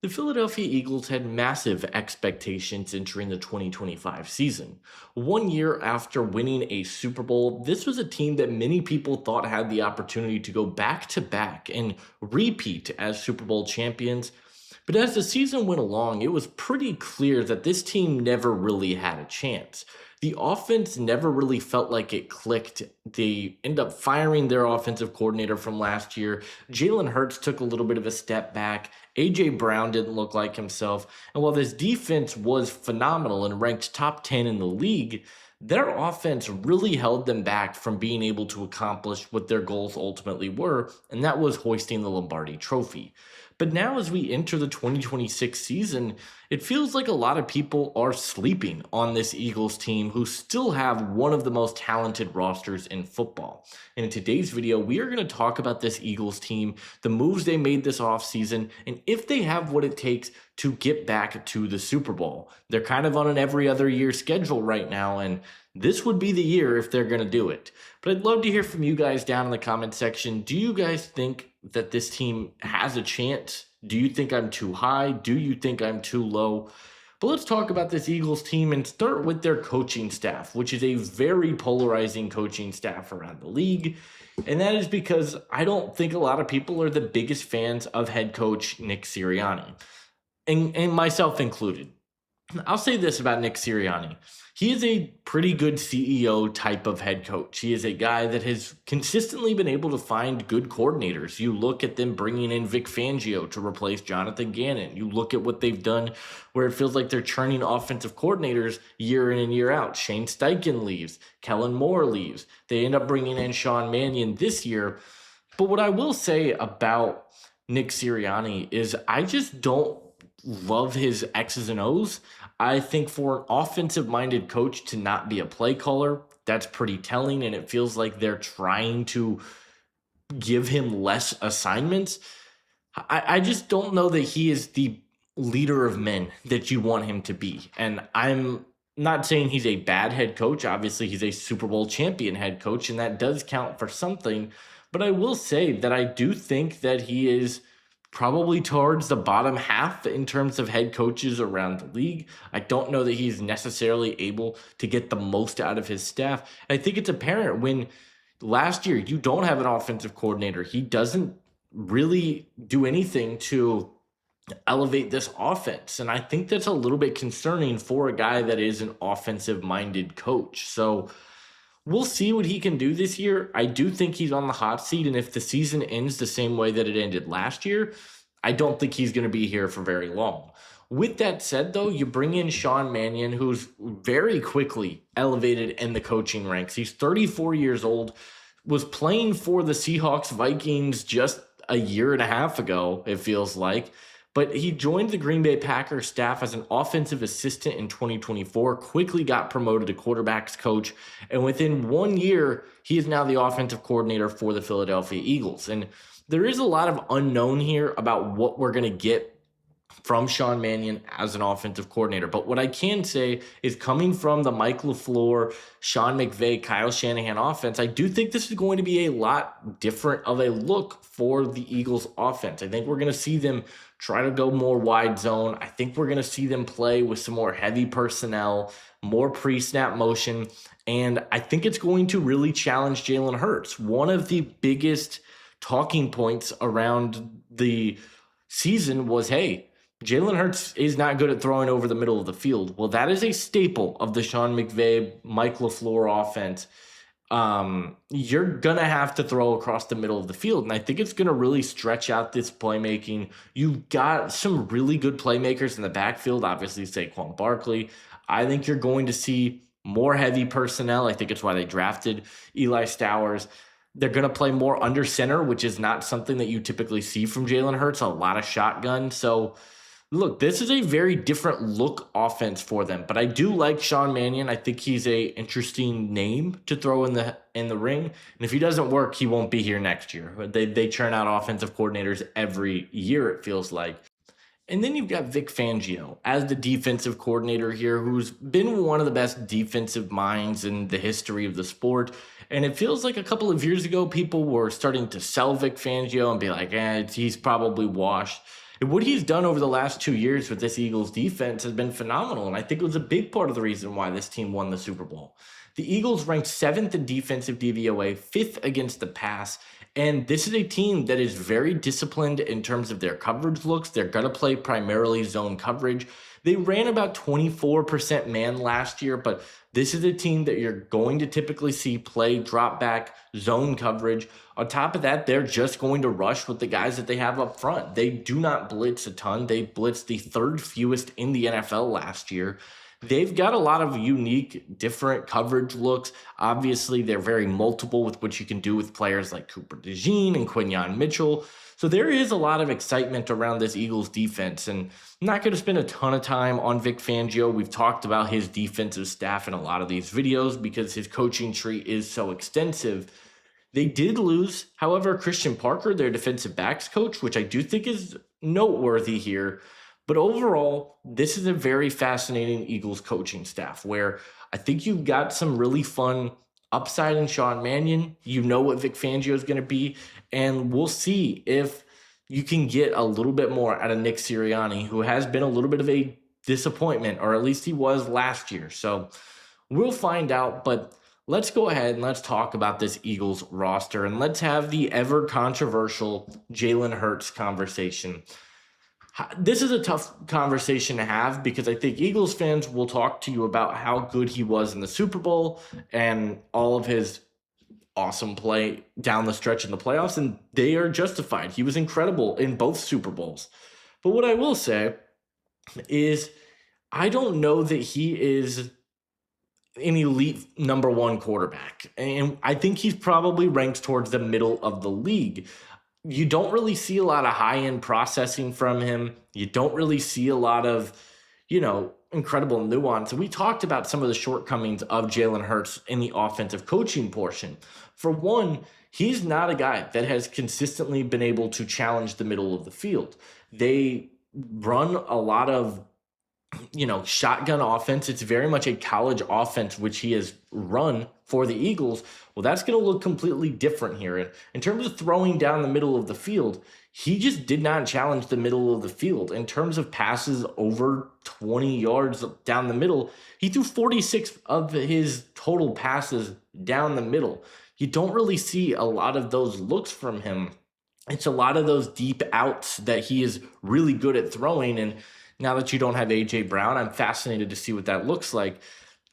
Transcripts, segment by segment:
The Philadelphia Eagles had massive expectations entering the 2025 season. 1 year after winning a Super Bowl, this was a team that many people thought had the opportunity to go back to back and repeat as Super Bowl champions. But as the season went along, it was pretty clear that this team never really had a chance. The offense never really felt like it clicked. They end up firing their offensive coordinator from last year. Jalen Hurts took a little bit of a step back. A.J. Brown didn't look like himself. And while this defense was phenomenal and ranked top 10 in the league, their offense really held them back from being able to accomplish what their goals ultimately were, and that was hoisting the Lombardi trophy. But now, as we enter the 2026 season, it feels like a lot of people are sleeping on this Eagles team who still have one of the most talented rosters in football. And in today's video, we are going to talk about this Eagles team, the moves they made this offseason, and if they have what it takes to get back to the Super Bowl. They're kind of on an every other year schedule right now, and this would be the year if they're going to do it. But I'd love to hear from you guys down in the comment section. Do you guys think that this team has a chance? Do you think I'm too high? Do you think I'm too low? But let's talk about this Eagles team and start with their coaching staff, which is a very polarizing coaching staff around the league. And that is because I don't think a lot of people are the biggest fans of head coach Nick Sirianni, and myself included. I'll say this about Nick Sirianni. He is a pretty good CEO type of head coach. He is a guy that has consistently been able to find good coordinators. You look at them bringing in Vic Fangio to replace Jonathan Gannon. You look at what they've done where it feels like they're churning offensive coordinators year in and year out. Shane Steichen leaves. Kellen Moore leaves. They end up bringing in Sean Mannion this year. But what I will say about Nick Sirianni is I just don't love his X's and O's. I think for an offensive minded coach to not be a play caller, that's pretty telling. And it feels like they're trying to give him less assignments. I just don't know that he is the leader of men that you want him to be. And I'm not saying he's a bad head coach. Obviously, he's a Super Bowl champion head coach, and that does count for something. But I will say that I do think that he is probably towards the bottom half in terms of head coaches around the league. I don't know that he's necessarily able to get the most out of his staff. I think it's apparent when last year you don't have an offensive coordinator. He doesn't really do anything to elevate this offense. And I think that's a little bit concerning for a guy that is an offensive minded coach. So we'll see what he can do this year. I do think he's on the hot seat, and if the season ends the same way that it ended last year, I don't think he's going to be here for very long. With that said, though, you bring in Sean Mannion, who's very quickly elevated in the coaching ranks. He's 34 years old, was playing for the Seahawks Vikings just a year and a half ago, it feels like. But he joined the Green Bay Packers staff as an offensive assistant in 2024, quickly got promoted to quarterbacks coach, and within 1 year, he is now the offensive coordinator for the Philadelphia Eagles. And there is a lot of unknown here about what we're going to get from Sean Mannion as an offensive coordinator. But what I can say is coming from the Mike LaFleur, Sean McVay, Kyle Shanahan offense, I do think this is going to be a lot different of a look for the Eagles offense. I think we're going to see them try to go more wide zone. I think we're going to see them play with some more heavy personnel, more pre-snap motion, and I think it's going to really challenge Jalen Hurts. One of the biggest talking points around the season was, hey, Jalen Hurts is not good at throwing over the middle of the field. Well, that is a staple of the Sean McVay, Mike LaFleur offense. You're going to have to throw across the middle of the field, and I think it's going to really stretch out this playmaking. You've got some really good playmakers in the backfield, obviously Saquon I think you're going to see more heavy personnel. I think it's why they drafted Eli Stowers. They're going to play more under center, which is not something that you typically see from Jalen Hurts, a lot of shotgun. So look, this is a very different look offense for them, but I do like Sean Mannion. I think he's a interesting name to throw in the ring. And if he doesn't work, he won't be here next year. They churn out offensive coordinators every year, it feels like. And then you've got Vic Fangio as the defensive coordinator here, who's been one of the best defensive minds in the history of the sport. And it feels like a couple of years ago, people were starting to sell Vic Fangio and be like, he's probably washed. And what he's done over the last 2 years with this Eagles defense has been phenomenal. And I think it was a big part of the reason why this team won the Super Bowl. The Eagles ranked seventh in defensive DVOA, fifth against the pass. And this is a team that is very disciplined in terms of their coverage looks. They're going to play primarily zone coverage. They ran about 24% man last year, but this is a team that you're going to typically see play drop back zone coverage. On top of that, they're just going to rush with the guys that they have up front. They do not blitz a ton. They blitzed the third fewest in the NFL last year. They've got a lot of unique, different coverage looks. Obviously, they're very multiple with what you can do with players like cooperdejean and quinyonmitchell. So there is a lot of excitement around this Eagles defense. And I'm not going to spend a ton of time on Vic Fangio. We've talked about his defensive staff in a lot of these videos because his coaching tree is so extensive. They did lose, however, Christian Parker, their defensive backs coach, which I do think is noteworthy here. But overall, this is a very fascinating Eagles coaching staff where I think you've got some really fun upside in Sean Mannion. You know what Vic Fangio is going to be, and we'll see if you can get a little bit more out of Nick Sirianni, who has been a little bit of a disappointment, or at least he was last year. So we'll find out, but let's go ahead and let's talk about this Eagles roster, and let's have the ever controversial Jalen Hurts conversation. This is a tough conversation to have because I think Eagles fans will talk to you about how good he was in the Super Bowl and all of his awesome play down the stretch in the playoffs, and they are justified. He was incredible in both Super Bowls. But what I will say is I don't know that he is an elite number one quarterback. And I think he's probably ranked towards the middle of the league. You don't really see a lot of high-end processing from him. You don't really see a lot of, incredible nuance. And we talked about some of the shortcomings of Jalen Hurts in the offensive coaching portion. For one, he's not a guy that has consistently been able to challenge the middle of the field. They run a lot of shotgun offense. It's very much a college offense, which he has run for the Eagles. Well, that's going to look completely different here. And in terms of throwing down the middle of the field, he just did not challenge the middle of the field. In terms of passes over 20 yards down the middle, he threw 46 of his total passes down the middle. You don't really see a lot of those looks from him. It's a lot of those deep outs that he is really good at throwing. And now that you don't have A.J. Brown, I'm fascinated to see what that looks like.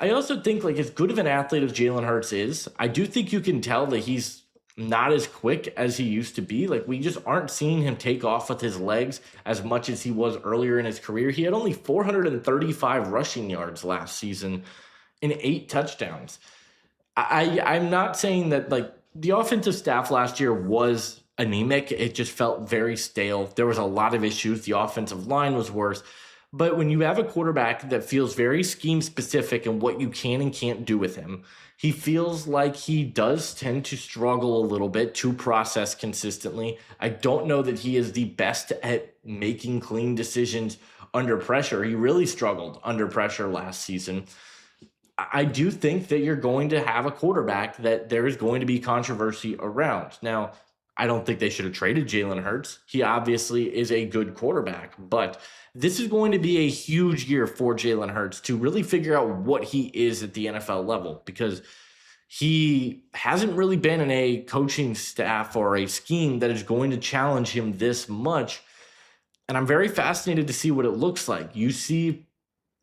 I also think, as good of an athlete as Jalen Hurts is, I do think you can tell that he's not as quick as he used to be. We just aren't seeing him take off with his legs as much as he was earlier in his career. He had only 435 rushing yards last season and 8 touchdowns. I'm not saying that, the offensive staff last year was anemic. It just felt very stale. There was a lot of issues. The offensive line was worse. But when you have a quarterback that feels very scheme specific in what you can and can't do with him, he feels like he does tend to struggle a little bit to process consistently. I don't know that he is the best at making clean decisions under pressure. He really struggled under pressure last season. I do think that you're going to have a quarterback that there is going to be controversy around. Now, I don't think they should have traded Jalen Hurts. He obviously is a good quarterback, but this is going to be a huge year for Jalen Hurts to really figure out what he is at the NFL level, because he hasn't really been in a coaching staff or a scheme that is going to challenge him this much. And I'm very fascinated to see what it looks like. You see,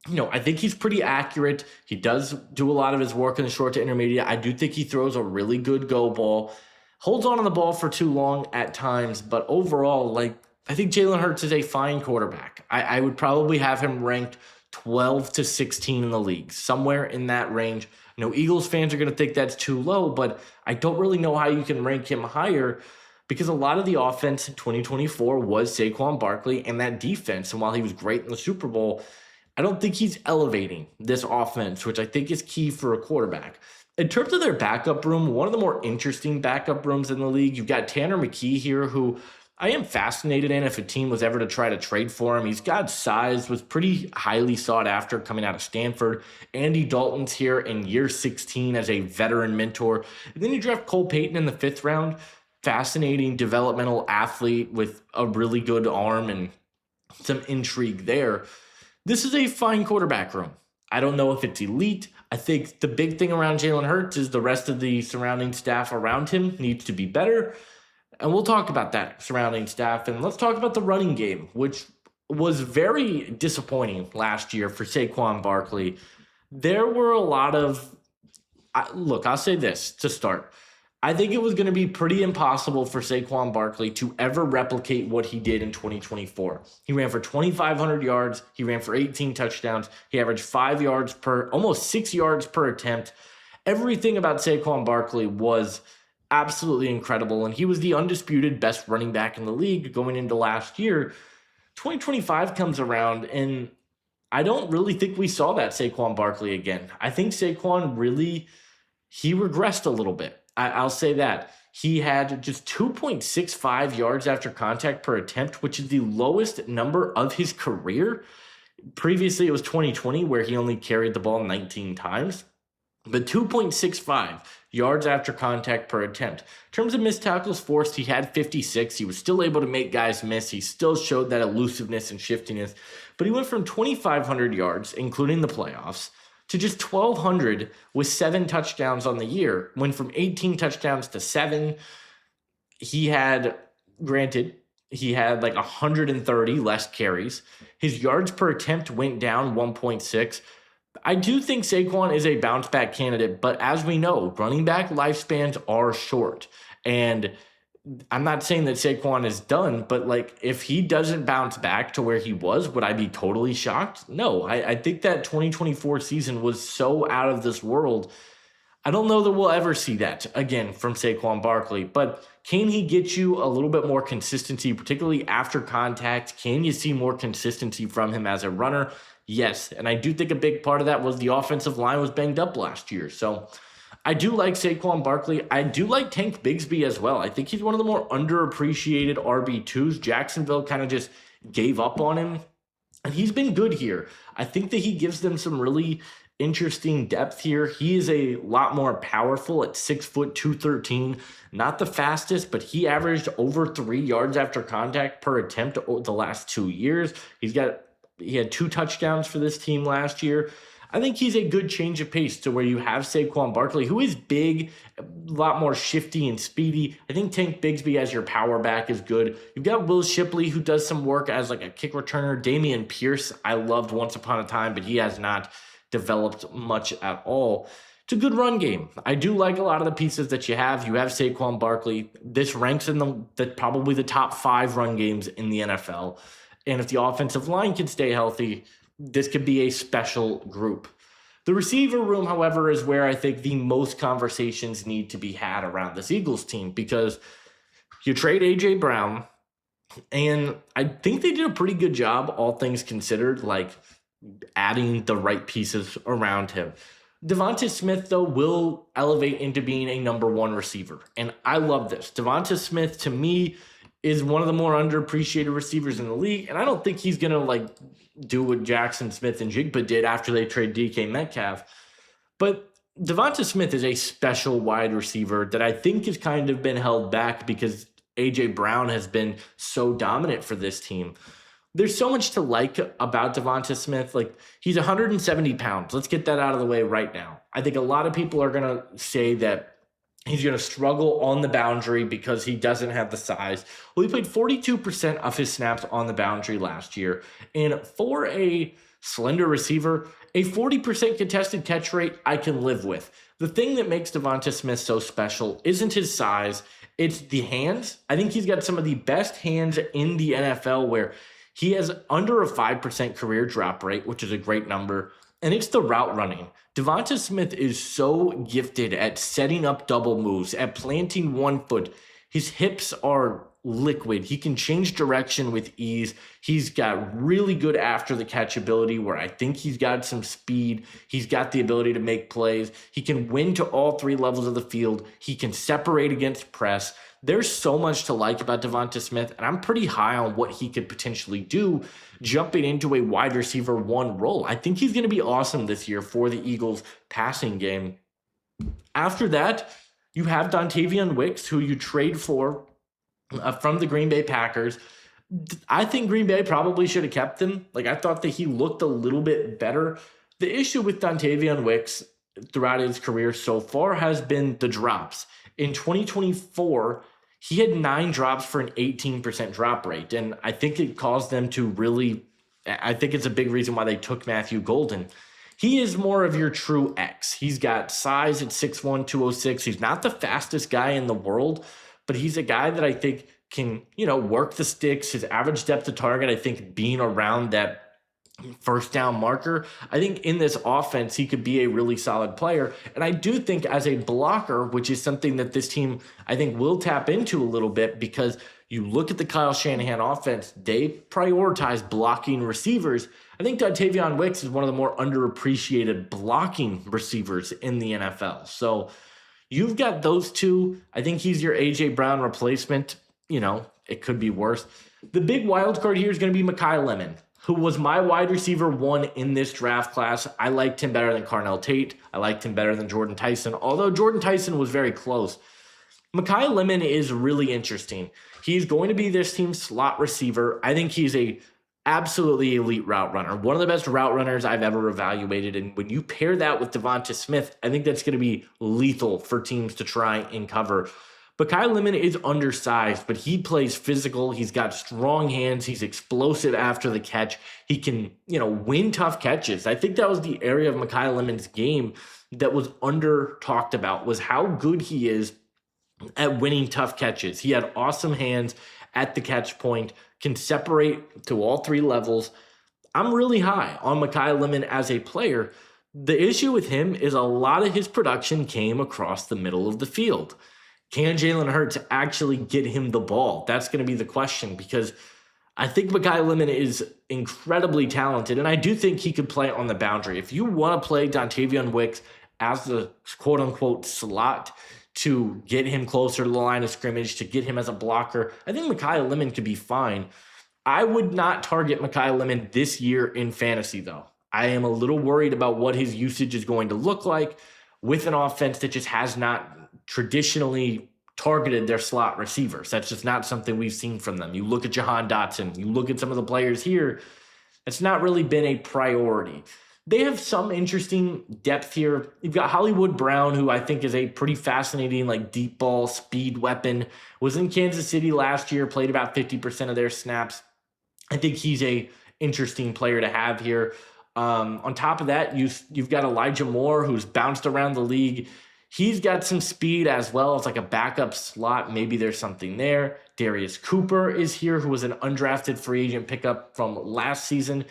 I think he's pretty accurate. He does do a lot of his work in the short to intermediate. I do think he throws a really good go ball. Holds on to the ball for too long at times, but overall, I think Jalen Hurts is a fine quarterback. I would probably have him ranked 12 to 16 in the league, somewhere in that range. Eagles fans are going to think that's too low, but I don't really know how you can rank him higher because a lot of the offense in 2024 was Saquon Barkley and that defense. And while he was great in the Super Bowl, I don't think he's elevating this offense, which I think is key for a quarterback. In terms of their backup room, one of the more interesting backup rooms in the league, you've got Tanner McKee here, who I am fascinated in if a team was ever to try to trade for him. He's got size, was pretty highly sought after coming out of Stanford. Andy Dalton's here in year 16 as a veteran mentor. And then you draft Cole Payton in the 5th round. Fascinating developmental athlete with a really good arm and some intrigue there. This is a fine quarterback room. I don't know if it's elite. I think the big thing around Jalen Hurts is the rest of the surrounding staff around him needs to be better. And we'll talk about that surrounding staff. And let's talk about the running game, which was very disappointing last year for Saquon Barkley. There were a lot of, look, I'll say this to start. I think it was going to be pretty impossible for Saquon Barkley to ever replicate what he did in 2024. He ran for 2,500 yards. He ran for 18 touchdowns. He averaged almost 6 yards per attempt. Everything about Saquon Barkley was absolutely incredible, and he was the undisputed best running back in the league going into last year. 2025 comes around, and I don't really think we saw that Saquon Barkley again. I think Saquon he regressed a little bit. I'll say that. He had just 2.65 yards after contact per attempt, which is the lowest number of his career. Previously, it was 2020, where he only carried the ball 19 times. But 2.65 yards after contact per attempt. In terms of missed tackles forced, he had 56. He was still able to make guys miss. He still showed that elusiveness and shiftiness. But he went from 2,500 yards, including the playoffs, to just 1,200 with 7 touchdowns on the year. Went from 18 touchdowns to 7. He had like 130 less carries. His yards per attempt went down 1.6. I do think Saquon is a bounce back candidate, but as we know, running back lifespans are short. And I'm not saying that Saquon is done, but like if he doesn't bounce back to where he was, would I be totally shocked? No, I think that 2024 season was so out of this world. I don't know that we'll ever see that again from Saquon Barkley, but can he get you a little bit more consistency, particularly after contact? Can you see more consistency from him as a runner? Yes, and I do think a big part of that was the offensive line was banged up last year. So I do like Saquon Barkley. I do like Tank Bigsby as well. I think he's one of the more underappreciated RB2s. Jacksonville kind of just gave up on him, and he's been good here. I think that he gives them some really interesting depth here. He is a lot more powerful at 6 foot 213. Not the fastest, but he averaged over 3 yards after contact per attempt the last 2 years. He had 2 touchdowns for this team last year. I think he's a good change of pace to where you have Saquon Barkley, who is big, a lot more shifty and speedy. I think Tank Bigsby as your power back is good. You've got Will Shipley, who does some work as like a kick returner. Dameon Pierce, I loved once upon a time, but he has not developed much at all. It's a good run game. I do like a lot of the pieces that you have. You have Saquon Barkley. This ranks in probably the top 5 run games in the NFL. And if the offensive line can stay healthy, this could be a special group. The receiver room, however, is where I think the most conversations need to be had around this Eagles team, because you trade A.J. Brown, and I think they did a pretty good job, all things considered, like adding the right pieces around him. devontasmith, though, will elevate into being a number 1 receiver, and I love this. devontasmith, to me, is one of the more underappreciated receivers in the league, and I don't think he's going to do what Jackson Smith and Jigba did after they trade DK Metcalf. But devontasmith is a special wide receiver that I think has kind of been held back because A.J. Brown has been so dominant for this team. There's so much to like about devontasmith. Like, he's 170 pounds. Let's get that out of the way right now. I think a lot of people are going to say that he's going to struggle on the boundary because he doesn't have the size. Well, he played 42% of his snaps on the boundary last year. And for a slender receiver, a 40% contested catch rate I can live with. The thing that makes devontasmith so special isn't his size, it's the hands. I think he's got some of the best hands in the NFL, where he has under a 5% career drop rate, which is a great number. And it's the route running. devontasmith is so gifted at setting up double moves, at planting one foot. His hips are liquid. He can change direction with ease. He's got really good after the catch ability, where I think he's got some speed. He's got the ability to make plays. He can win to all 3 levels of the field. He can separate against press. There's so much to like about devontasmith, and I'm pretty high on what he could potentially do jumping into a wide receiver 1 role. I think he's going to be awesome this year for the Eagles passing game. After that, you have Dontavian Wicks, who you trade for from the Green Bay Packers. I think Green Bay probably should have kept him. Like, I thought that he looked a little bit better. The issue with Dontavion Wicks throughout his career so far has been the drops. In 2024, he had 9 drops for an 18% drop rate. And I think it caused them to really, I think it's a big reason why they took Matthew Golden. He is more of your true X. He's got size at 6'1", 206. He's not the fastest guy in the world, but he's a guy that I think can, work the sticks. His average depth of target, I think, being around that first down marker. I think in this offense, he could be a really solid player. And I do think as a blocker, which is something that this team, I think, will tap into a little bit, because you look at the Kyle Shanahan offense, they prioritize blocking receivers. I think Dontavion Wicks is one of the more underappreciated blocking receivers in the NFL. So you've got those two. I think he's your A.J. Brown replacement. It could be worse. The big wild card here is going to be Mekhi Lemon, who was my wide receiver 1 in this draft class. I liked him better than Carnell Tate. I liked him better than Jordan Tyson, although Jordan Tyson was very close. Mekhi Lemon is really interesting. He's going to be this team's slot receiver. I think he's a absolutely elite route runner, one of the best route runners I've ever evaluated. And when you pair that with devontasmith, I think that's going to be lethal for teams to try and cover. Mekhi Lemon is undersized, but he plays physical. He's got strong hands. He's explosive after the catch. He can, win tough catches. I think that was the area of Mekhi Lemon's game that was under talked about, was how good he is at winning tough catches. He had awesome hands at the catch point, can separate to all 3 levels. I'm really high on Mekhi Lemon as a player. The issue with him is a lot of his production came across the middle of the field. Can Jalen Hurts actually get him the ball? That's going to be the question, because I think Mekhi Lemon is incredibly talented, and I do think he could play on the boundary. If you want to play Dontavion Wicks as the quote-unquote slot to get him closer to the line of scrimmage, to get him as a blocker, I think Mekhi Lemon could be fine. I would not target Mekhi Lemon this year in fantasy, though. I am a little worried about what his usage is going to look like with an offense that just has not traditionally targeted their slot receivers. That's just not something we've seen from them. You look at Jahan Dotson, you look at some of the players here, it's not really been a priority. They have some interesting depth here. You've got Hollywood Brown, who I think is a pretty fascinating, deep ball speed weapon. Was in Kansas City last year, played about 50% of their snaps. I think he's a interesting player to have here. On top of that, you've got Elijah Moore, who's bounced around the league. He's got some speed as well. It's like a backup slot. Maybe there's something there. Darius Cooper is here, who was an undrafted free agent pickup from last season.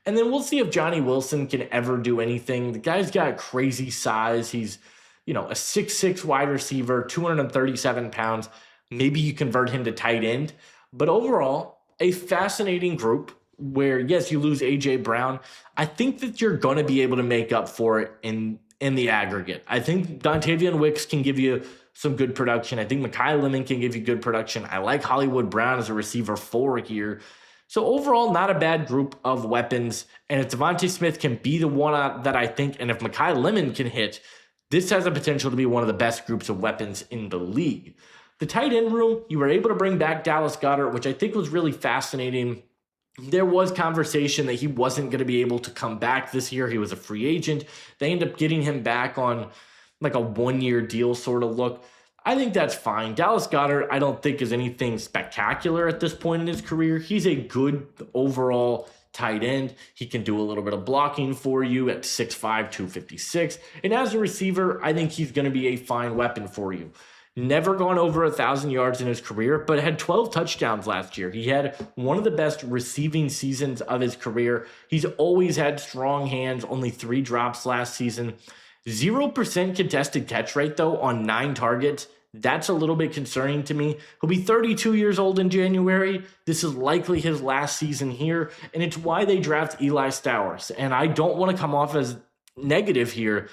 And then we'll see if Johnny Wilson can ever do anything. The guy's got crazy size. He's, a 6'6" wide receiver, 237 pounds. Maybe you convert him to tight end. But overall, a fascinating group where, yes, you lose A.J. Brown. I think that you're going to be able to make up for it in the aggregate. I think Dontavion Wicks can give you some good production. I think Mekhi Lemon can give you good production. I like Hollywood Brown as a receiver 4 here. So overall, not a bad group of weapons. And if devontasmith can be the one that I think, and if Mekhi Lemon can hit, this has the potential to be one of the best groups of weapons in the league. The tight end room, you were able to bring back Dallas Goedert, which I think was really fascinating. There was conversation that he wasn't going to be able to come back this year. He was a free agent. They ended up getting him back on a 1-year deal sort of look. I think that's fine. Dallas Goedert, I don't think is anything spectacular at this point in his career. He's a good overall tight end. He can do a little bit of blocking for you at 6'5", 256. And as a receiver, I think he's going to be a fine weapon for you. Never gone over 1,000 yards in his career, but had 12 touchdowns last year. He had one of the best receiving seasons of his career. He's always had strong hands, only 3 drops last season. 0% contested catch rate, though, on 9 targets. That's a little bit concerning to me. He'll be 32 years old in January. This is likely his last season here, and it's why they draft Eli Stowers. And I don't want to come off as negative here.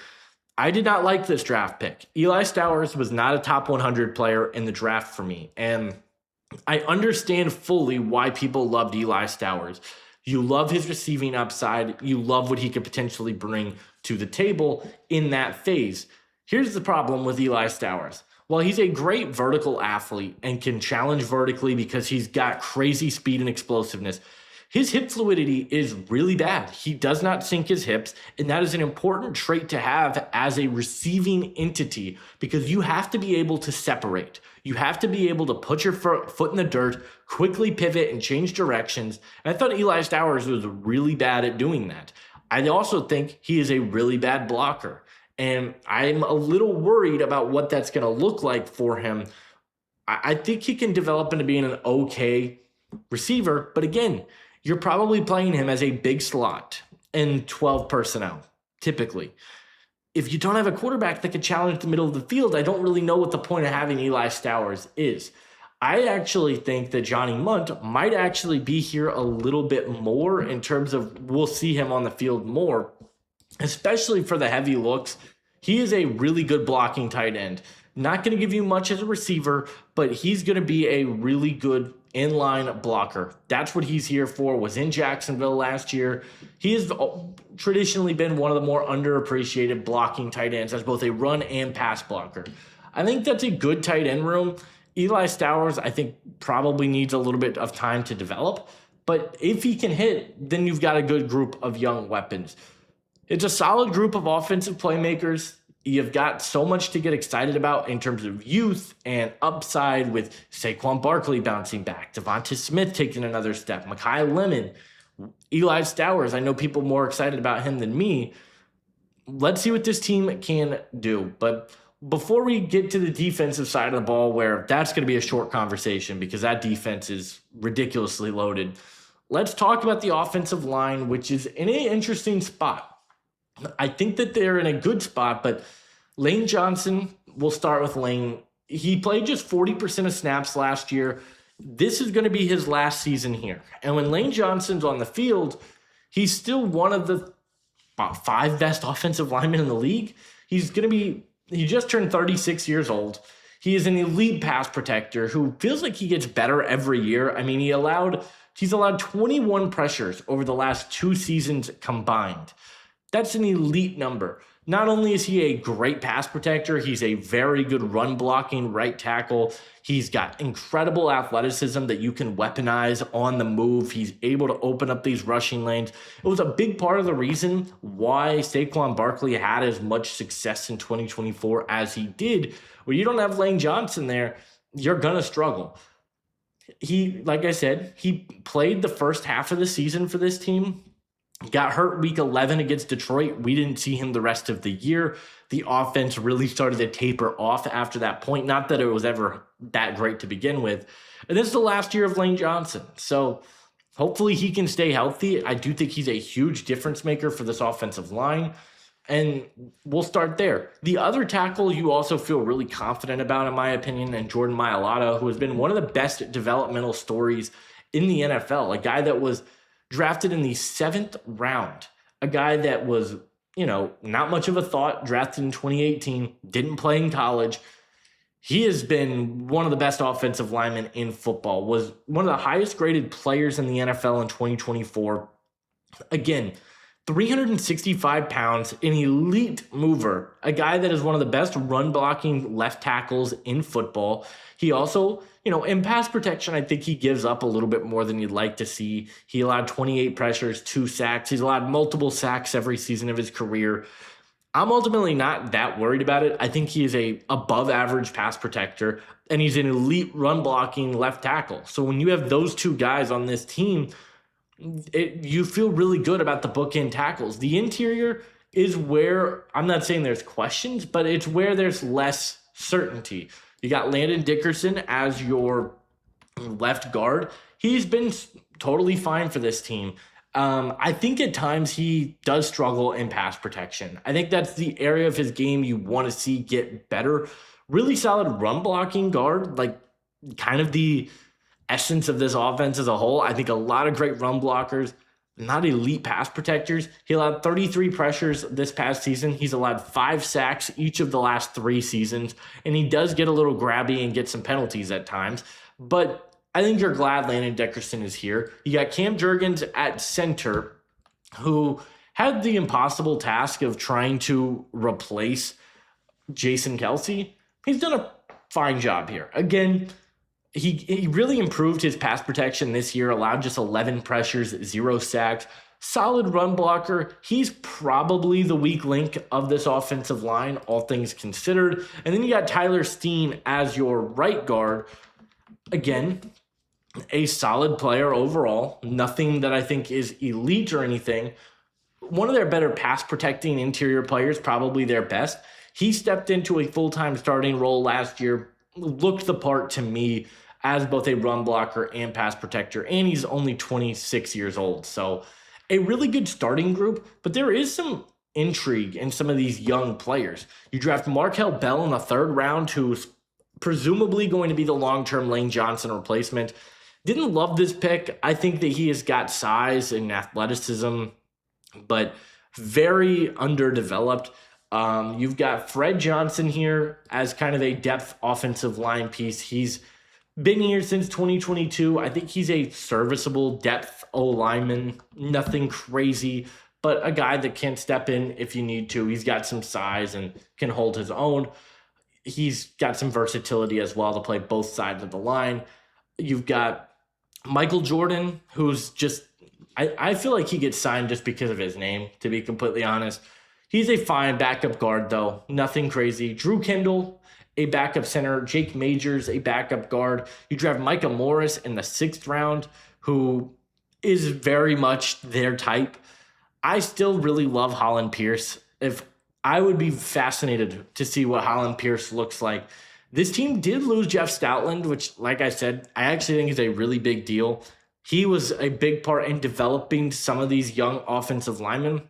I did not like this draft pick. Eli Stowers was not a top 100 player in the draft for me. And I understand fully why people loved Eli Stowers. You love his receiving upside. You love what he could potentially bring to the table in that phase. Here's the problem with Eli Stowers. While he's a great vertical athlete and can challenge vertically because he's got crazy speed and explosiveness, his hip fluidity is really bad. He does not sink his hips, and that is an important trait to have as a receiving entity because you have to be able to separate. You have to be able to put your foot in the dirt, quickly pivot, and change directions. And I thought Eli Stowers was really bad at doing that. I also think he is a really bad blocker, and I'm a little worried about what that's going to look like for him. I think he can develop into being an okay receiver, but again, you're probably playing him as a big slot in 12 personnel, typically. If you don't have a quarterback that can challenge the middle of the field, I don't really know what the point of having Eli Stowers is. I actually think that Johnny Munt might actually be here a little bit more in terms of we'll see him on the field more, especially for the heavy looks. He is a really good blocking tight end. Not going to give you much as a receiver, but he's going to be a really good inline blocker. That's what he's here for. Was in Jacksonville last year. He has traditionally been one of the more underappreciated blocking tight ends as both a run and pass blocker. I think that's a good tight end room. Eli Stowers, I think, probably needs a little bit of time to develop, but if he can hit, then you've got a good group of young weapons. It's a solid group of offensive playmakers. You've got so much to get excited about in terms of youth and upside with Saquonbarkley bouncing back, devontasmith taking another step, Mekhi Lemon, Eli Stowers. I know people more excited about him than me. Let's see what this team can do. But before we get to the defensive side of the ball, where that's going to be a short conversation because that defense is ridiculously loaded, let's talk about the offensive line, which is in an interesting spot. I think that they're in a good spot, but Lane Johnson, we'll start with Lane. He played just 40% of snaps last year. This is going to be his last season here. And when Lane Johnson's on the field, he's still one of the about 5 best offensive linemen in the league. He just turned 36 years old. He is an elite pass protector who feels like he gets better every year. I mean, he's allowed 21 pressures over the last 2 seasons combined. That's an elite number. Not only is he a great pass protector, he's a very good run blocking right tackle. He's got incredible athleticism that you can weaponize on the move. He's able to open up these rushing lanes. It was a big part of the reason why Saquon Barkley had as much success in 2024 as he did. When you don't have Lane Johnson there, you're going to struggle. Like I said, he played the first half of the season for this team. Got hurt week 11 against Detroit. We didn't see him the rest of the year. The offense really started to taper off after that point. Not that it was ever that great to begin with. And this is the last year of Lane Johnson. So hopefully he can stay healthy. I do think he's a huge difference maker for this offensive line. And we'll start there. The other tackle you also feel really confident about, in my opinion, and Jordan Mailata, who has been one of the best developmental stories in the NFL. A guy that was drafted in the 7th round, a guy that was, not much of a thought, drafted in 2018, didn't play in college. He has been one of the best offensive linemen in football, was one of the highest graded players in the NFL in 2024. Again, 365 pounds, an elite mover, a guy that is one of the best run blocking left tackles in football. He also, in pass protection, I think he gives up a little bit more than you'd like to see. He allowed 28 pressures, 2 sacks. He's allowed multiple sacks every season of his career. I'm ultimately not that worried about it. I think he is a above average pass protector, and he's an elite run blocking left tackle. So when you have those 2 guys on this team, you feel really good about the bookend tackles. The interior is where, I'm not saying there's questions, but it's where there's less certainty. You got Landon Dickerson as your left guard. He's been totally fine for this team. I think at times he does struggle in pass protection. I think that's the area of his game you want to see get better. Really solid run blocking guard, like kind of the essence of this offense as a whole. I think a lot of great run blockers, not elite pass protectors. He allowed 33 pressures this past season. He's allowed 5 sacks each of the last 3 seasons, and he does get a little grabby and get some penalties at times. But I think you're glad Landon Dickerson is here. You got Cam Jurgens at center, who had the impossible task of trying to replace Jason Kelce. He's done a fine job here. Again, he really improved his pass protection this year, allowed just 11 pressures, 0 sacks. Solid run blocker. He's probably the weak link of this offensive line, all things considered. And then you got Tyler Steen as your right guard. Again, a solid player overall. Nothing that I think is elite or anything. One of their better pass protecting interior players, probably their best. He stepped into a full-time starting role last year, looked the part to me as both a run blocker and pass protector, and he's only 26 years old. So a really good starting group, but there is some intrigue in some of these young players. You draft Markel Bell in the 3rd round, who's presumably going to be the long-term Lane Johnson replacement. Didn't love this pick. I think that he has got size and athleticism, but very underdeveloped. You've got Fred Johnson here as kind of a depth offensive line piece. He's been here since 2022. I think he's a serviceable depth O-lineman. Nothing crazy, but a guy that can step in if you need to. He's got some size and can hold his own. He's got some versatility as well to play both sides of the line. You've got Michael Jordan, who's just, I feel like he gets signed just because of his name, to be completely honest. He's a fine backup guard, though. Nothing crazy. Drew Kendall, a backup center. Jake Majors, a backup guard. You draft Micah Morris in the 6th round, who is very much their type. I still really love Holland Pierce. I would be fascinated to see what Holland Pierce looks like. This team did lose Jeff Stoutland, which, like I said, I actually think is a really big deal. He was a big part in developing some of these young offensive linemen.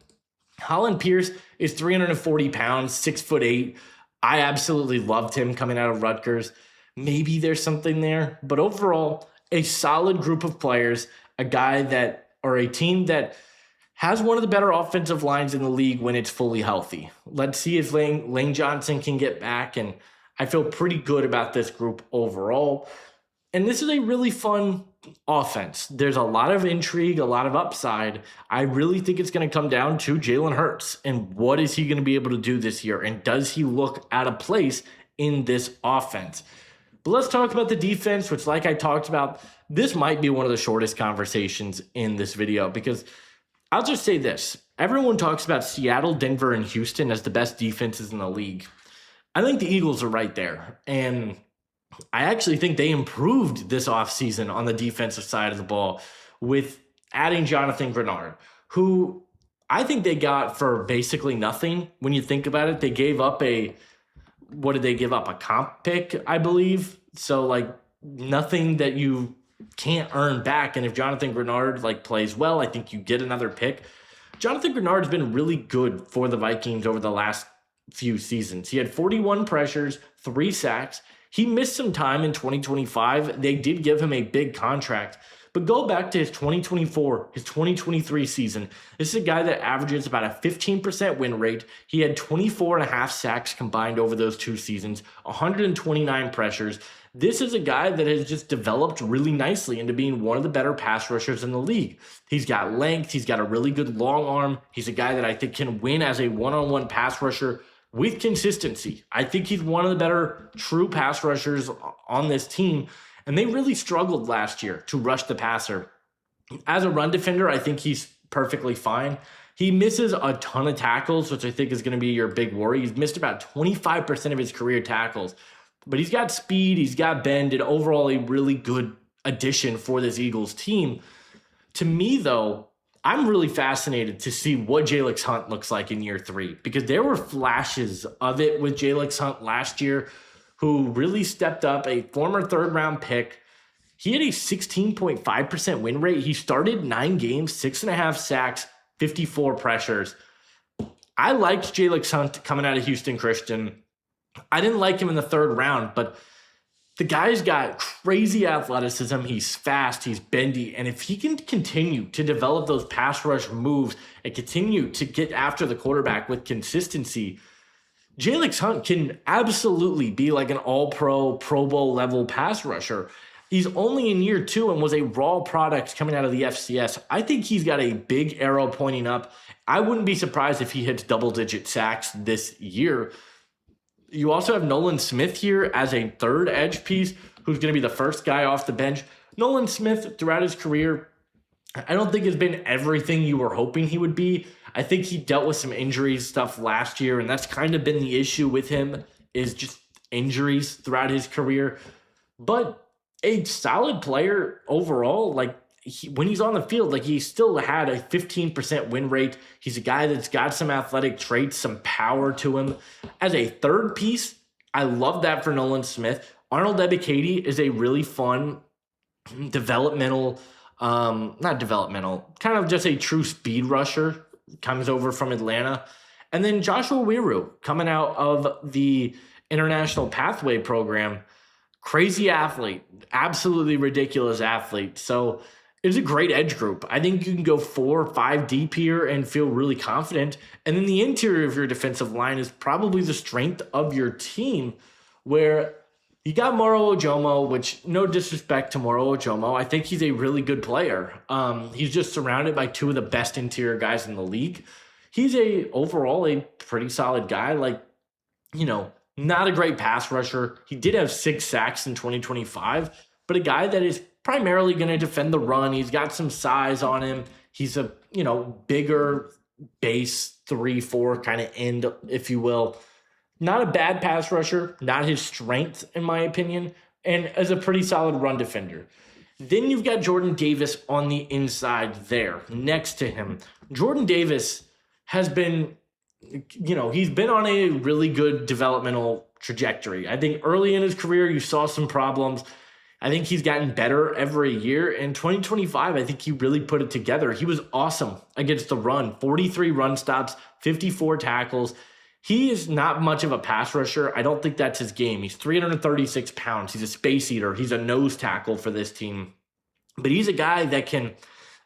Holland Pierce is 340 pounds, 6'8". I absolutely loved him coming out of Rutgers. Maybe there's something there, but overall, a solid group of players, a team that has one of the better offensive lines in the league when it's fully healthy. Let's see if Lane Johnson can get back, and I feel pretty good about this group overall. And this is a really fun offense. There's a lot of intrigue, a lot of upside. I really think it's going to come down to Jalen Hurts and what is he going to be able to do this year, and does he look out of place in this offense? But let's talk about the defense, which, like I talked about, this might be one of the shortest conversations in this video, because I'll just say this. Everyone talks about Seattle, Denver, and Houston as the best defenses in the league. I think the Eagles are right there, and I actually think they improved this offseason on the defensive side of the ball with adding Jonathan Grenard, who I think they got for basically nothing. When you think about it, they gave up what did they give up? A comp pick, I believe. So, like, nothing that you can't earn back. And if Jonathan Grenard, plays well, I think you get another pick. Jonathan Grenard has been really good for the Vikings over the last few seasons. He had 41 pressures, 3 sacks. He missed some time in 2025. They did give him a big contract. But go back to his 2024, his 2023 season. This is a guy that averages about a 15% win rate. He had 24.5 sacks combined over those 2 seasons, 129 pressures. This is a guy that has just developed really nicely into being one of the better pass rushers in the league. He's got length. He's got a really good long arm. He's a guy that I think can win as a one-on-one pass rusher with consistency. I think he's one of the better true pass rushers on this team, and they really struggled last year to rush the passer. As a run defender, I think he's perfectly fine. He misses a ton of tackles, which I think is going to be your big worry. He's missed about 25% of his career tackles, but he's got speed, he's got bend, and overall a really good addition for this Eagles team. To me, though, I'm really fascinated to see what Jalen Hunt looks like in year 3, because there were flashes of it with Jalen Hunt last year, who really stepped up, a former 3rd-round pick. He had a 16.5% win rate. He started 9 games, 6.5 sacks, 54 pressures. I liked Jalen Hunt coming out of Houston Christian. I didn't like him in the 3rd round, but the guy's got crazy athleticism. He's fast, he's bendy, and if he can continue to develop those pass rush moves and continue to get after the quarterback with consistency, Jalen Hunt can absolutely be like an all-pro, Pro Bowl level pass rusher. He's only in year 2 and was a raw product coming out of the FCS. I think he's got a big arrow pointing up. I wouldn't be surprised if he hits double-digit sacks this year. You also have Nolan Smith here as a third edge piece who's going to be the first guy off the bench. Nolan Smith, throughout his career, I don't think has been everything you were hoping he would be. I think he dealt with some injuries stuff last year, and that's kind of been the issue with him, is just injuries throughout his career. But a solid player overall. Like, when he's on the field, like, he still had a 15% win rate. He's a guy that's got some athletic traits, some power to him. As a third piece, I love that for Nolan Smith. Arnold Ebiketie is a really fun developmental, not developmental, kind of just a true speed rusher, comes over from Atlanta. And then Joshua Wiru, coming out of the International Pathway Program, crazy athlete, absolutely ridiculous athlete. So it's a great edge group. I think you can go 4 or 5 deep here and feel really confident. And then the interior of your defensive line is probably the strength of your team, where you got Moro Ojomo, which, no disrespect to Moro Ojomo, I think he's a really good player. He's just surrounded by 2 of the best interior guys in the league. He's overall a pretty solid guy. Like, not a great pass rusher. He did have 6 sacks in 2025, but a guy that is primarily going to defend the run. He's got some size on him. He's a, bigger base 3-4 kind of end, if you will. Not a bad pass rusher, not his strength, in my opinion, and as a pretty solid run defender. Then you've got Jordan Davis on the inside there, next to him. Jordan Davis has been, he's been on a really good developmental trajectory. I think early in his career, you saw some problems. I think he's gotten better every year. In 2025, I think he really put it together. He was awesome against the run. 43 run stops, 54 tackles. He is not much of a pass rusher. I don't think that's his game. He's 336 pounds. He's a space eater. He's a nose tackle for this team. But he's a guy that can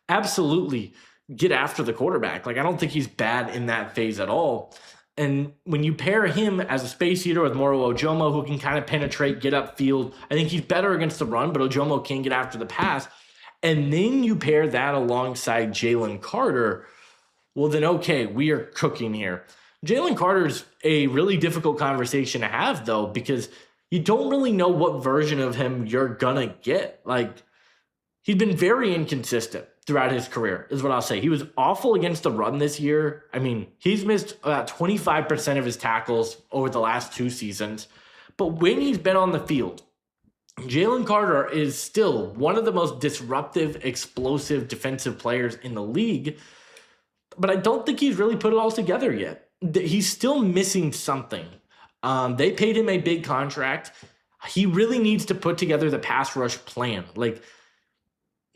absolutely get after the quarterback. Like, I don't think he's bad in that phase at all. And when you pair him as a space eater with Moro Ojomo, who can kind of penetrate, get upfield, I think he's better against the run, but Ojomo can get after the pass. And then you pair that alongside Jalen Carter, well, then, okay, we are cooking here. Jalen Carter's a really difficult conversation to have, though, because you don't really know what version of him you're going to get. Like, he's been very inconsistent throughout his career, is what I'll say. He was awful against the run this year. I mean, he's missed about 25% of his tackles over the last 2 seasons. But when he's been on the field, Jalen Carter is still one of the most disruptive, explosive defensive players in the league. But I don't think he's really put it all together yet. He's still missing something. They paid him a big contract. He really needs to put together the pass rush plan. Like,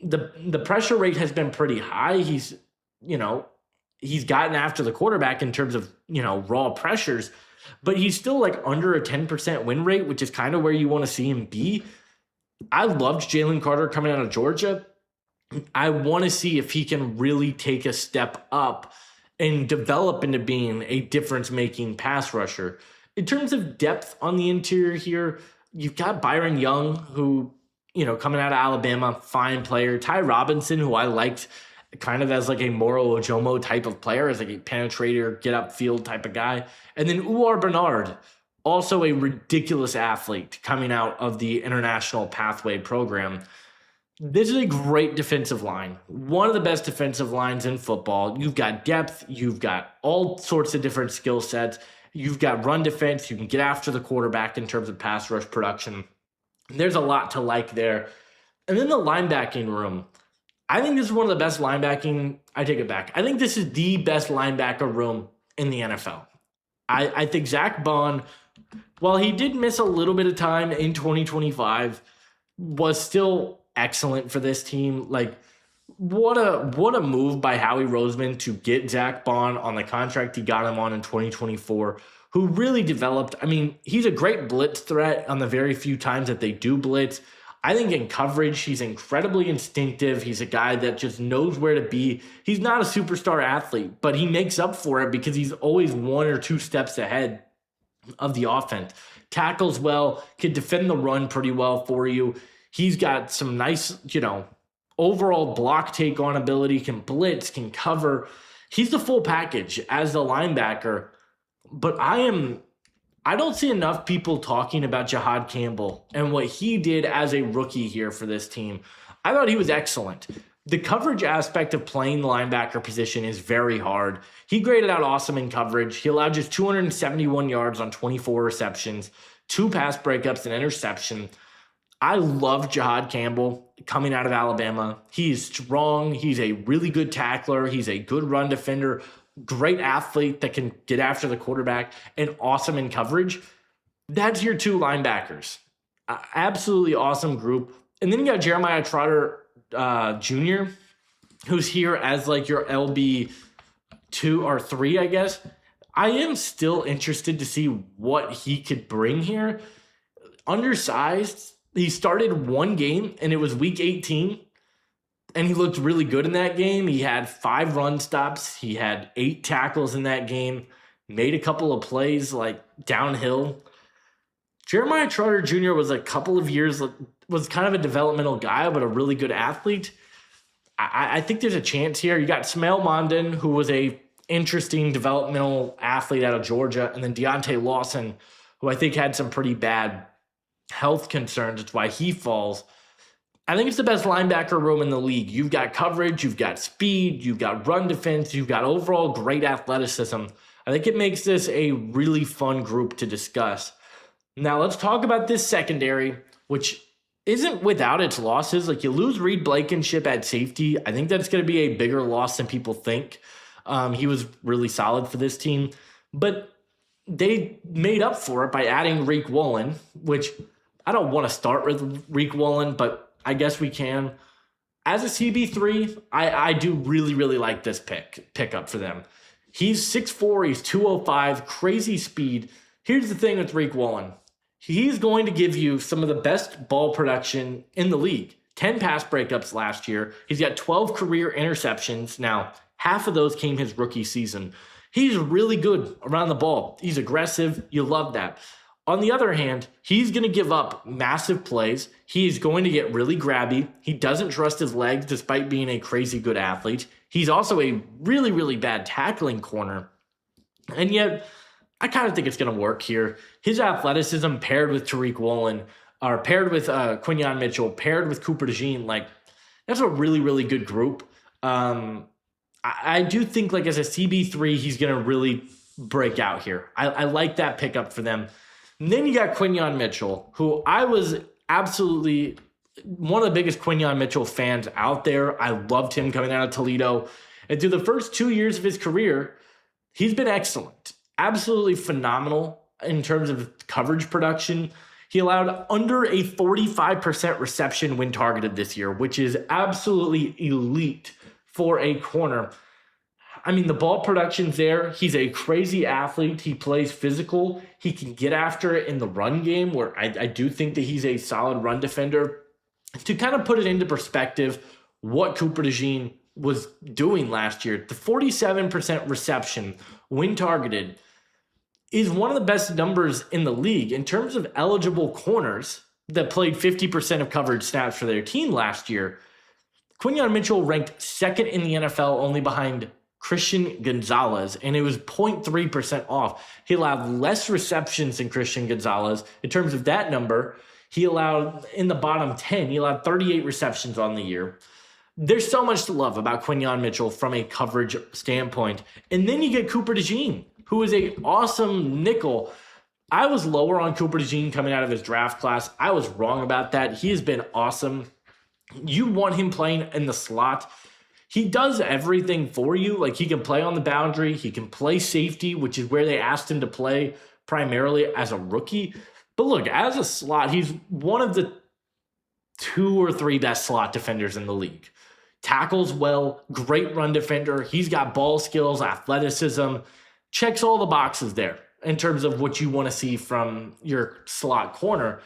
the pressure rate has been pretty high. He's gotten after the quarterback in terms of, raw pressures, but he's still like under a 10% win rate, which is kind of where you want to see him be. I loved Jalen Carter coming out of Georgia. I want to see if he can really take a step up and develop into being a difference-making pass rusher. In terms of depth on the interior here, you've got Byron Young, who, coming out of Alabama, fine player. Ty Robinson, who I liked kind of as like a Moro Ojomo type of player, as like a penetrator, get upfield type of guy. And then Uar Bernard, also a ridiculous athlete coming out of the International Pathway Program. This is a great defensive line. One of the best defensive lines in football. You've got depth. You've got all sorts of different skill sets. You've got run defense. You can get after the quarterback in terms of pass rush production. There's a lot to like there. And then the linebacking room. I think this is one of the best linebacking. I take it back. I think this is the best linebacker room in the NFL. I think Zach Bond, while he did miss a little bit of time in 2025, was still excellent for this team. Like, what a move by Howie Roseman to get Zach Bond on the contract he got him on in 2024, who really developed. I mean, he's a great blitz threat on the very few times that they do blitz. I think in coverage, he's incredibly instinctive. He's a guy that just knows where to be. He's not a superstar athlete, but he makes up for it because he's always 1 or 2 steps ahead of the offense. Tackles well, can defend the run pretty well for you. He's got some nice, overall block take on ability, can blitz, can cover. He's the full package as the linebacker. But I I don't see enough people talking about Jahad Campbell and what he did as a rookie here for this team. I thought he was excellent. The coverage aspect of playing the linebacker position is very hard. He graded out awesome in coverage. He allowed just 271 yards on 24 receptions, 2 pass breakups, and interception. I love Jahad Campbell coming out of Alabama. He's strong. He's a really good tackler. He's a good run defender, great athlete that can get after the quarterback, and awesome in coverage. That's your 2 linebackers. Absolutely awesome group. And then you got Jeremiah Trotter Jr., who's here as like your LB 2 or 3, I guess. I am still interested to see what he could bring here. Undersized. He started 1 game, and it was week 18, and he looked really good in that game. He had 5 run stops. He had 8 tackles in that game, made a couple of plays like downhill. Jeremiah Trotter Jr. was a couple of years, was kind of a developmental guy, but a really good athlete. I think there's a chance here. You got Smail Mondon, who was a interesting developmental athlete out of Georgia, and then Deontay Lawson, who I think had some pretty bad health concerns. That's why he falls. I think it's the best linebacker room in the league. You've got coverage, you've got speed, you've got run defense, you've got overall great athleticism. I think it makes this a really fun group to discuss. Now let's talk about this secondary, which isn't without its losses. Like, you lose Reed Blankenship at safety. I think that's going to be a bigger loss than people think. He was really solid for this team, but they made up for it by adding Reek Woolen, which I don't want to start with Reek Woolen, but I guess we can. As a CB3, I do really, really like this pickup for them. He's 6'4", he's 205, crazy speed. Here's the thing with Reek Woolen. He's going to give you some of the best ball production in the league. 10 pass breakups last year. He's got 12 career interceptions. Now, half of those came his rookie season. He's really good around the ball. He's aggressive. You love that. On the other hand, he's going to give up massive plays. He's going to get really grabby. He doesn't trust his legs despite being a crazy good athlete. He's also a really, really bad tackling corner. And yet, I kind of think it's going to work here. His athleticism paired with Tariq Woolen, or paired with Quinyon Mitchell, paired with Cooper DeJean, like, that's a really, really good group. I do think, like, as a CB3, he's going to really break out here. I like that pickup for them. And then you got Quinyon Mitchell, who I was absolutely one of the biggest Quinyon Mitchell fans out there. I loved him coming out of Toledo. And through the first 2 years of his career, he's been excellent. Absolutely phenomenal in terms of coverage production. He allowed under a 45% reception when targeted this year, which is absolutely elite for a corner. I mean, the ball production's there. He's a crazy athlete. He plays physical. He can get after it in the run game, where I do think that he's a solid run defender. To kind of put it into perspective, what Cooper DeJean was doing last year, the 47% reception when targeted is one of the best numbers in the league. In terms of eligible corners that played 50% of coverage snaps for their team last year, Quinyon Mitchell ranked second in the NFL, only behind Christian Gonzalez, and it was 0.3% off. He allowed less receptions than Christian Gonzalez. In terms of that number, he allowed, in the bottom 10, he allowed 38 receptions on the year. There's so much to love about Quinyon Mitchell from a coverage standpoint. And then you get Cooper DeJean, who is an awesome nickel. I was lower on Cooper DeJean coming out of his draft class. I was wrong about that. He has been awesome. You want him playing in the slot. He does everything for you. Like, he can play on the boundary. He can play safety, which is where they asked him to play primarily as a rookie. But look, as a slot, he's one of the 2 or 3 best slot defenders in the league. Tackles well, great run defender. He's got ball skills, athleticism, checks all the boxes there in terms of what you want to see from your slot corner.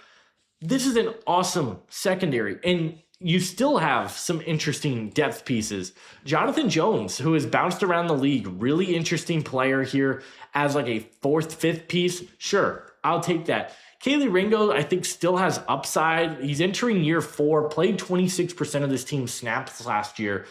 This is an awesome secondary, and you still have some interesting depth pieces. Jonathan Jones, who has bounced around the league, really interesting player here as like a 4th, 5th piece. Sure, I'll take that. Kaylee Ringo, I think, still has upside. He's entering year 4, played 26% of this team's snaps last year.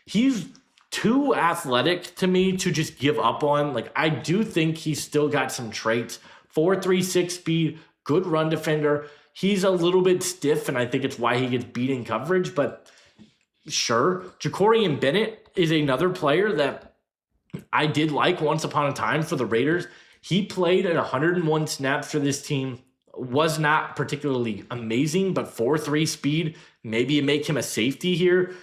He's too athletic to me to just give up on. Like, I do think he's still got some traits, 4.36 speed, good run defender. He's a little bit stiff, and I think it's why he gets beat in coverage, but sure. Jacorian Bennett is another player that I did like once upon a time for the Raiders. He played at 101 snaps for this team. Was not particularly amazing, but 4.3 speed. Maybe you make him a safety here.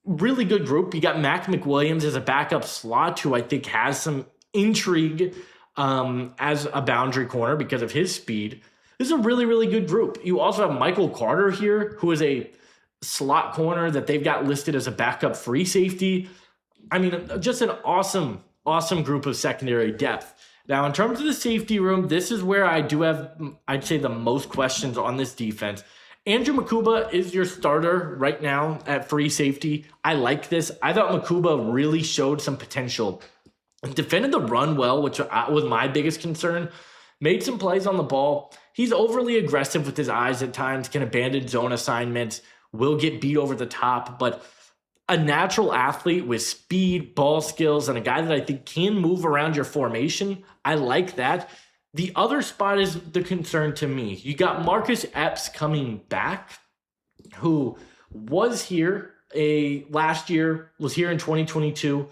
Really good group. You got Mac McWilliams as a backup slot who I think has some intrigue as a boundary corner because of his speed. This is a really, really good group. You also have Michael Carter here, who is a slot corner that they've got listed as a backup free safety. I mean, just an awesome, awesome group of secondary depth. Now, in terms of the safety room, this is where I do have, I'd say, the most questions on this defense. Andrew Makuba is your starter right now at free safety. I like this. I thought Makuba really showed some potential. Defended the run well, which was my biggest concern. Made some plays on the ball. He's overly aggressive with his eyes at times, can abandon zone assignments, will get beat over the top, but a natural athlete with speed, ball skills, and a guy that I think can move around your formation. I like that. The other spot is the concern to me. You got Marcus Epps coming back, who was here last year, was here in 2022.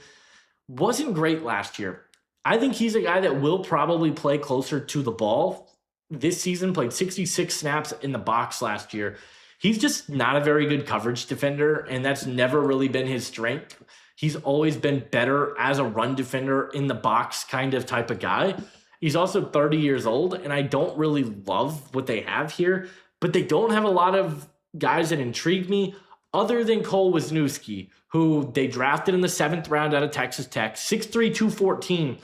Wasn't great last year. I think he's a guy that will probably play closer to the ball this season, played 66 snaps in the box last year. He's just not a very good coverage defender, and that's never really been his strength. He's always been better as a run defender in the box kind of type of guy. He's also 30 years old, and I don't really love what they have here, but they don't have a lot of guys that intrigue me other than Cole Wisniewski, who they drafted in the 7th round out of Texas Tech, 6'3", 214.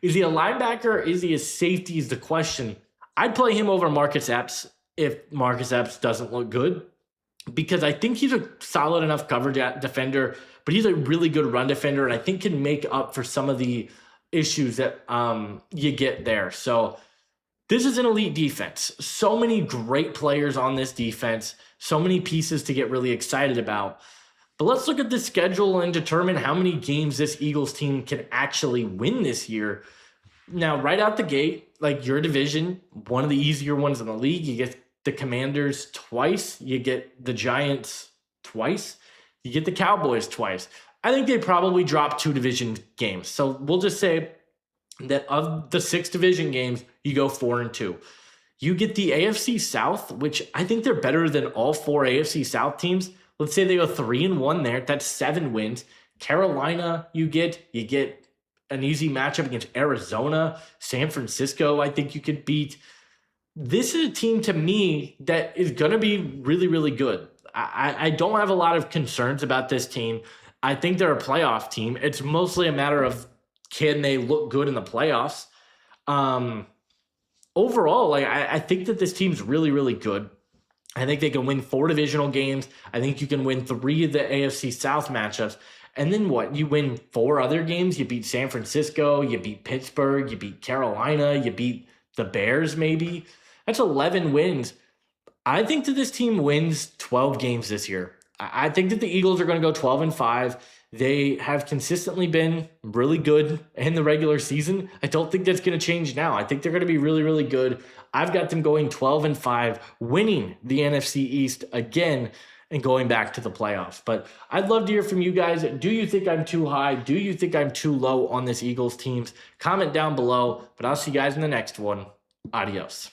Is he a linebacker? Is he a safety is the question. I'd play him over Marcus Epps if Marcus Epps doesn't look good, because I think he's a solid enough coverage defender, but he's a really good run defender, and I think can make up for some of the issues that you get there. So this is an elite defense. So many great players on this defense, so many pieces to get really excited about. But let's look at the schedule and determine how many games this Eagles team can actually win this year. Now, right out the gate, like your division, one of the easier ones in the league, you get the Commanders twice, you get the Giants twice, you get the Cowboys twice. I think they probably drop 2 division games. So we'll just say that of the 6 division games, you go 4-2. You get the AFC South, which I think they're better than all 4 AFC South teams. Let's say they go 3-1 there. That's 7 wins. Carolina, you get an easy matchup against Arizona. San Francisco, I think you could beat. This is a team to me that is going to be really, really good. I don't have a lot of concerns about this team. I think they're a playoff team. It's mostly a matter of can they look good in the playoffs. Overall, I think that this team's really, really good. I think they can win 4 divisional games. I think you can win 3 of the AFC South matchups. And then what? You win 4 other games. You beat San Francisco. You beat Pittsburgh. You beat Carolina. You beat the Bears maybe. That's 11 wins. I think that this team wins 12 games this year. I think that the Eagles are going to go 12-5. They have consistently been really good in the regular season. I don't think that's going to change now. I think they're going to be really, really good. I've got them going 12-5, winning the NFC East again and going back to the playoffs. But I'd love to hear from you guys. Do you think I'm too high? Do you think I'm too low on this Eagles team? Comment down below, but I'll see you guys in the next one. Adios.